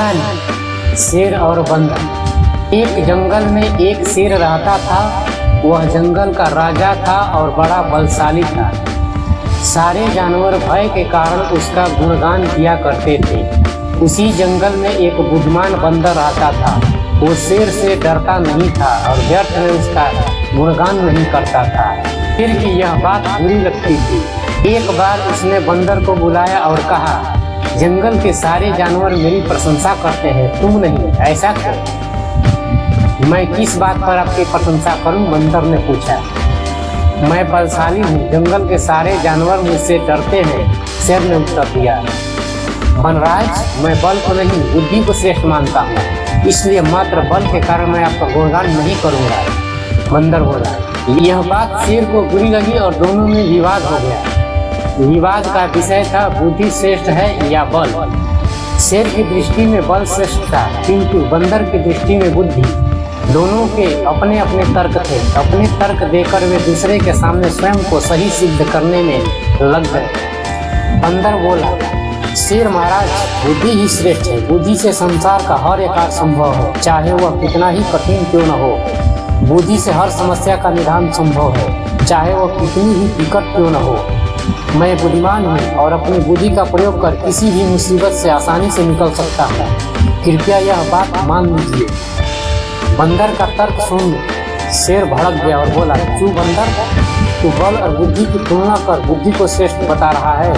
कहानी शेर और बंदर। एक जंगल में एक शेर रहता था। वह जंगल का राजा था और बड़ा बलशाली था। सारे जानवर भय के कारण उसका गुणगान किया करते थे। उसी जंगल में एक बुद्धिमान बंदर रहता था। वो शेर से डरता नहीं था और व्यर्थ में उसका गुणगान नहीं करता था। शेर की यह बात बुरी लगती थी। एक बार उसने बंदर को बुलाया और कहा, जंगल के सारे जानवर मेरी प्रशंसा करते हैं, तुम नहीं, ऐसा क्यों? मैं किस बात पर आपकी प्रशंसा करूं? बंदर ने पूछा। मैं बलशाली हूँ, जंगल के सारे जानवर मुझसे डरते हैं, शेर ने उत्तर दिया। वनराज, मैं बल को नहीं बुद्धि को श्रेष्ठ मानता हूँ, इसलिए मात्र बल के कारण मैं आपका गुणगान नहीं करूँगा, बंदर बोला। यह बात शेर को बुरी लगी और दोनों में विवाद हो गया। विवाद का विषय था बुद्धि श्रेष्ठ है या बल। शेर की दृष्टि में बल श्रेष्ठ था, किंतु बंदर की दृष्टि में बुद्धि। दोनों के अपने अपने तर्क थे। अपने तर्क देकर वे दूसरे के सामने स्वयं को सही सिद्ध करने में लग गए। बंदर बोला, शेर महाराज, बुद्धि ही श्रेष्ठ है। बुद्धि से संसार का हर एक कार्य संभव है, चाहे वह कितना ही कठिन क्यों न हो। बुद्धि से हर समस्या का निदान संभव है, चाहे वह कितनी ही विकट क्यों न हो। मैं बुद्धिमान हूँ और अपनी बुद्धि का प्रयोग कर किसी भी मुसीबत से आसानी से निकल सकता हूँ। कृपया यह बात मान लीजिए। बंदर का तर्क सुन शेर भड़क गया और बोला, चू बंदर, तू बल और बुद्धि की तुलना कर बुद्धि को श्रेष्ठ बता रहा है।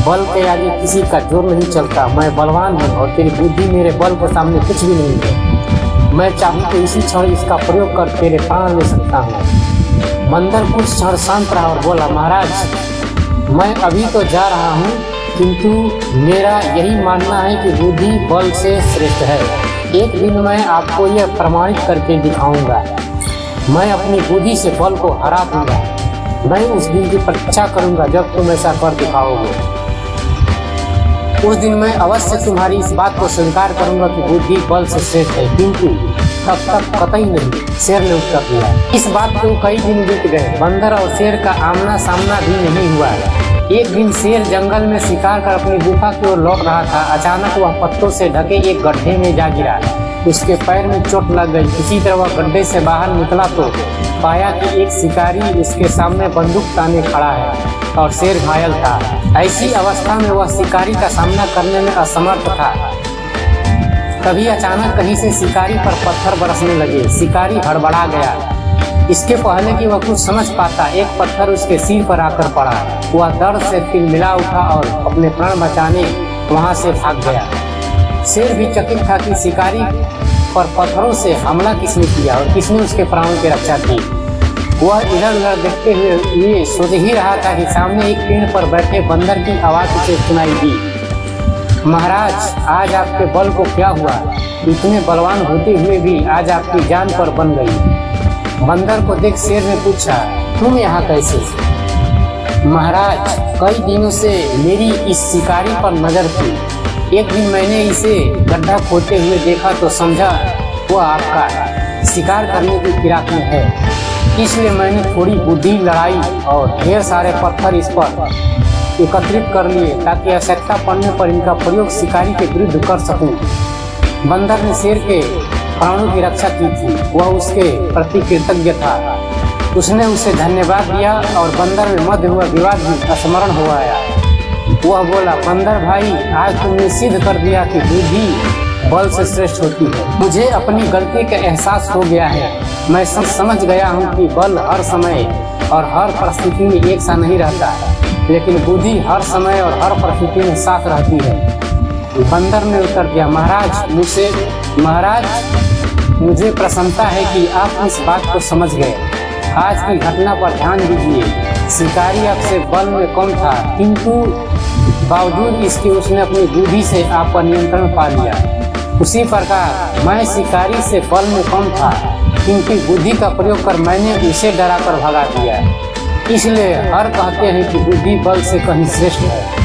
बल के आगे किसी का जोर नहीं चलता। मैं बलवान हूँ और तेरी बुद्धि मेरे बल के सामने कुछ भी नहीं है। मैं चाहूँ तो इसी क्षण इसका प्रयोग कर तेरे प्राण ले सकता हूँ। बंदर कुछ क्षण शांत रहा और बोला, महाराज, मैं अभी तो जा रहा हूँ, किंतु मेरा यही मानना है कि बुद्धि बल से श्रेष्ठ है। एक दिन मैं आपको यह प्रमाणित करके दिखाऊंगा। मैं अपनी बुद्धि से बल को हरा दूंगा। मैं उस दिन की प्रतीक्षा करूंगा जब तुम ऐसा कर दिखाओगे। उस दिन मैं अवश्य तुम्हारी इस बात को स्वीकार करूंगा कि बुद्धि बल से श्रेष्ठ है, किंतु तब तक कतई नहीं, शेर ने उत्तर दिया। इस बात को कई दिन बीत गए। बंदर और शेर का आमना सामना भी नहीं हुआ। एक दिन शेर जंगल में शिकार कर अपनी गुफा की ओर लौट रहा था। अचानक वह पत्तों से ढके एक गड्ढे में जा गिरा। उसके पैर में चोट लग गई। इसी तरह वह गड्ढे से बाहर निकला तो पाया कि एक शिकारी उसके सामने बंदूक ताने खड़ा है और शेर घायल था। ऐसी अवस्था में वह शिकारी का सामना करने में असमर्थ था। तभी अचानक कहीं से शिकारी पर पत्थर बरसने लगे। शिकारी हड़बड़ा गया। इसके पहले कि वह कुछ समझ पाता, एक पत्थर उसके सिर पर आकर पड़ा। वह दर्द से तिलमिला उठा और अपने प्राण बचाने वहां से भाग गया। शेर भी चकित था कि शिकारी पर पत्थरों से हमला किसने किया और किसने उसके प्राणों की रक्षा की। वह इधर उधर देखते हुए सोच ही रहा था कि सामने एक पेड़ पर बैठे बंदर की आवाज उसे सुनाई दी। महाराज, आज आपके बल को क्या हुआ? इतने बलवान होते हुए भी आज आपकी जान पर बन गई। बंदर को देख शेर ने पूछा, तुम यहाँ कैसे? महाराज, कई दिनों से मेरी इस शिकारी पर नजर थी। एक दिन मैंने इसे गड्ढा खोदते हुए देखा तो समझा वह आपका शिकार करने की फिराक में है। इसलिए मैंने थोड़ी बुद्धि लड़ाई और ढेर सारे पत्थर इस पर एकत्रित कर लिए ताकि आवश्यकता पड़ने पर इनका प्रयोग शिकारी के विरुद्ध कर सकूं। बंदर ने शेर के प्राणों की रक्षा की थी। वह उसके प्रति कृतज्ञ था। उसने उसे धन्यवाद दिया और बंदर में मध्य हुआ विवाद भी स्मरण हो आया। वह बोला, बंदर भाई, आज तुमने सिद्ध कर दिया कि बुद्धि बल से श्रेष्ठ होती है। मुझे अपनी गलती का एहसास हो गया है। मैं समझ गया हूँ कि बल हर समय और हर परिस्थिति में एक सा नहीं रहता, लेकिन बुद्धि हर समय और हर परिस्थिति में साथ रहती है। बंदर ने उत्तर दिया, महाराज, मुझे प्रसन्नता है कि आप इस बात को समझ गए। आज की घटना पर ध्यान दीजिए। शिकारी आपसे बल में कम था, किंतु बावजूद इसके उसने अपनी बुद्धि से आप पर नियंत्रण पा लिया। उसी प्रकार मैं शिकारी से बल में कम था, किंतु बुद्धि का प्रयोग कर मैंने उसे डराकर भगा दिया। इसलिए हर कहते हैं कि बुद्धि बल से कहीं श्रेष्ठ है।